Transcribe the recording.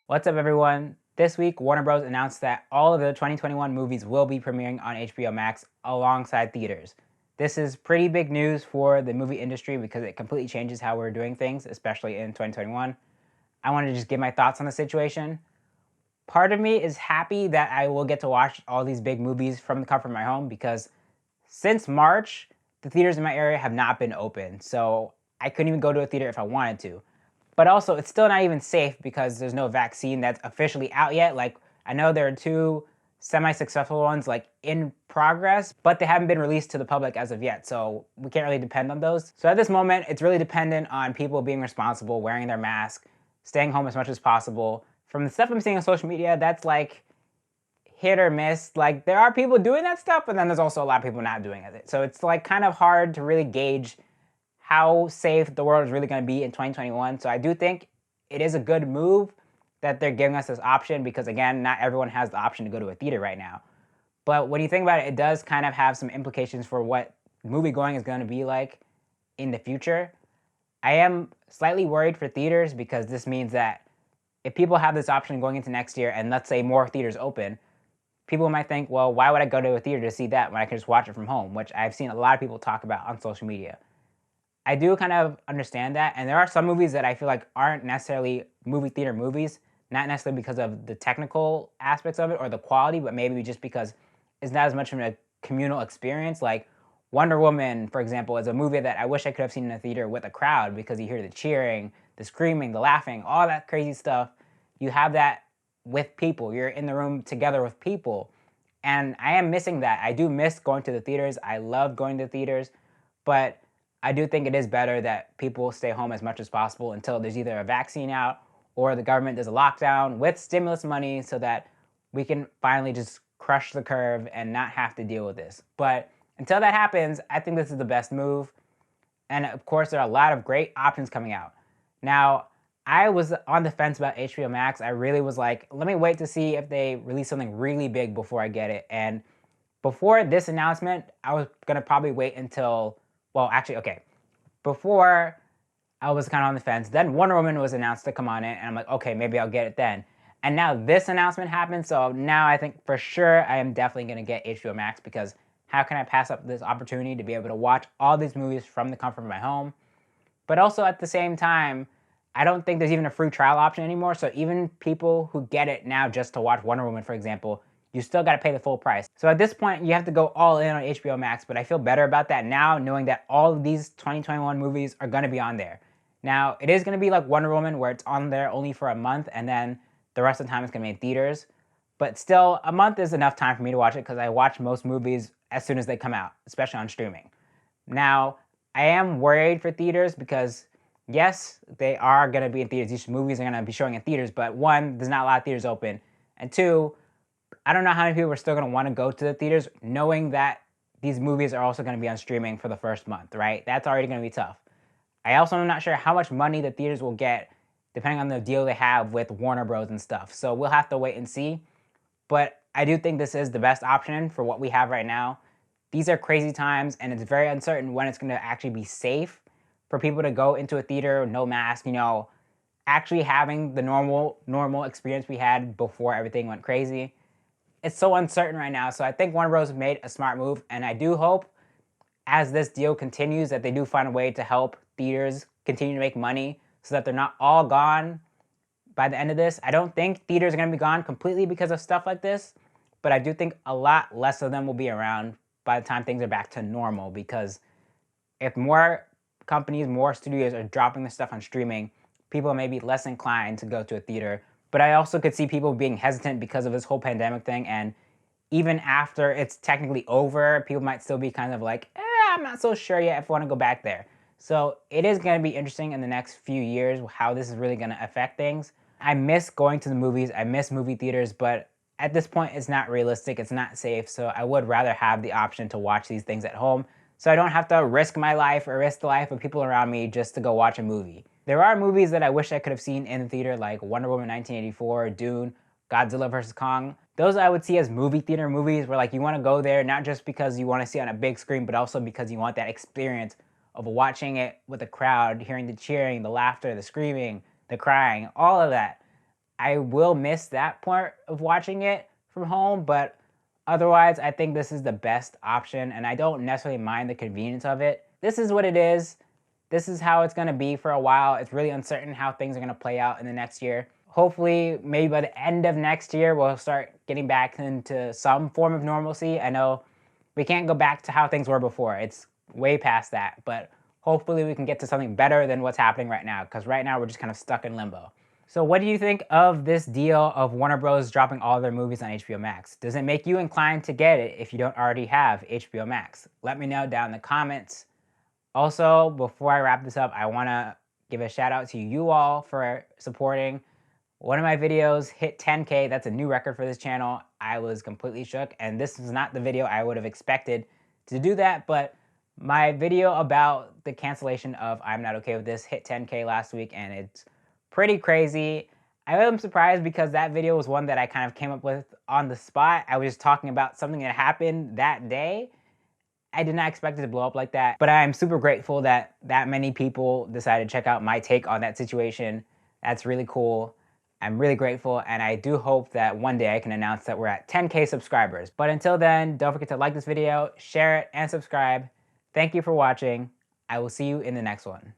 What's up, everyone? This week, Warner Bros. Announced that all of the 2021 movies will be premiering on HBO Max alongside theaters. This is pretty big news for the movie industry because it completely changes how we're doing things, especially in 2021. I want to just give my thoughts on the situation. Part of me is happy that I will get to watch all these big movies from the comfort of my home because since March, the theaters in my area have not been open. So I couldn't even go to a theater if I wanted to. But also, it's still not even safe because there's no vaccine that's officially out yet. Like, I know there are two semi-successful ones like in progress, but they haven't been released to the public as of yet. So we can't really depend on those. So at this moment, it's really dependent on people being responsible, wearing their mask, staying home as much as possible. From the stuff I'm seeing on social media, that's like hit or miss. Like, there are people doing that stuff, but then there's also a lot of people not doing it. So it's like kind of hard to really gauge how safe the world is really going to be in 2021. So I do think it is a good move that they're giving us this option because, again, not everyone has the option to go to a theater right now. But when you think about it, it does kind of have some implications for what movie going is going to be like in the future. I am slightly worried for theaters because this means that if people have this option going into next year and let's say more theaters open, people might think, well, why would I go to a theater to see that when I can just watch it from home, which I've seen a lot of people talk about on social media. I do kind of understand that, and there are some movies that I feel like aren't necessarily movie theater movies, not necessarily because of the technical aspects of it or the quality, but maybe just because it's not as much of a communal experience. Like Wonder Woman, for example, is a movie that I wish I could have seen in a theater with a crowd because you hear the cheering, the screaming, the laughing, all that crazy stuff. You have that with people. You're in the room together with people. And I am missing that. I do miss going to the theaters. I love going to the theaters, but I do think it is better that people stay home as much as possible until there's either a vaccine out or the government does a lockdown with stimulus money so that we can finally just crush the curve and not have to deal with this. But until that happens, I think this is the best move. And of course, there are a lot of great options coming out. Now, I was on the fence about HBO Max. I really was like, let me wait to see if they release something really big before I get it. And before this announcement, I was going to probably wait until, well, actually, okay. Before, I was kind of on the fence. Then Wonder Woman was announced to come on it, and I'm like, okay, maybe I'll get it then. And now this announcement happened, so now I think for sure I am definitely going to get HBO Max because how can I pass up this opportunity to be able to watch all these movies from the comfort of my home? But also at the same time, I don't think there's even a free trial option anymore. So even people who get it now just to watch Wonder Woman, for example, you still got to pay the full price. So at this point, you have to go all in on HBO Max. But I feel better about that now, knowing that all of these 2021 movies are going to be on there. Now, it is going to be like Wonder Woman, where it's on there only for a month, and then the rest of the time it's going to be in theaters. But still, a month is enough time for me to watch it because I watch most movies as soon as they come out, especially on streaming. Now, I am worried for theaters because, yes, they are going to be in theaters. These movies are going to be showing in theaters, but one, there's not a lot of theaters open. And two, I don't know how many people are still going to want to go to the theaters knowing that these movies are also going to be on streaming for the first month, right? That's already going to be tough. I also am not sure how much money the theaters will get depending on the deal they have with Warner Bros. And stuff. So we'll have to wait and see. But I do think this is the best option for what we have right now. These are crazy times, and it's very uncertain when it's going to actually be safe for people to go into a theater, no mask, actually having the normal experience we had before everything went crazy. It's so uncertain right now, so I think Warner Bros. Made a smart move, and I do hope as this deal continues that they do find a way to help theaters continue to make money so that they're not all gone by the end of this. I don't think theaters are going to be gone completely because of stuff like this, but I do think a lot less of them will be around by the time things are back to normal because if more companies, more studios are dropping this stuff on streaming, people may be less inclined to go to a theater. But I also could see people being hesitant because of this whole pandemic thing. And even after it's technically over, people might still be kind of like, I'm not so sure yet if I want to go back there. So it is going to be interesting in the next few years how this is really going to affect things. I miss going to the movies. I miss movie theaters, but at this point, it's not realistic. It's not safe. So I would rather have the option to watch these things at home so I don't have to risk my life or risk the life of people around me just to go watch a movie. There are movies that I wish I could have seen in the theater, like Wonder Woman 1984, Dune, Godzilla vs. Kong. Those I would see as movie theater movies where like you want to go there not just because you want to see it on a big screen, but also because you want that experience of watching it with a crowd, hearing the cheering, the laughter, the screaming, the crying, all of that. I will miss that part of watching it from home, but otherwise, I think this is the best option, and I don't necessarily mind the convenience of it. This is what it is. This is how it's gonna be for a while. It's really uncertain how things are gonna play out in the next year. Hopefully, maybe by the end of next year, we'll start getting back into some form of normalcy. I know we can't go back to how things were before. It's way past that, but hopefully we can get to something better than what's happening right now, because right now we're just kind of stuck in limbo. So what do you think of this deal of Warner Bros. Dropping all their movies on HBO Max? Does it make you inclined to get it if you don't already have HBO Max? Let me know down in the comments. Also, before I wrap this up, I want to give a shout out to you all for supporting. One of my videos hit 10K. That's a new record for this channel. I was completely shook, and this is not the video I would have expected to do that, but my video about the cancellation of I'm Not Okay With This hit 10K last week, and it's pretty crazy. I am surprised because that video was one that I kind of came up with on the spot. I was just talking about something that happened that day. I did not expect it to blow up like that, but I'm super grateful that that many people decided to check out my take on that situation. That's really cool. I'm really grateful, and I do hope that one day I can announce that we're at 10K subscribers. But until then, don't forget to like this video, share it, and subscribe. Thank you for watching. I will see you in the next one.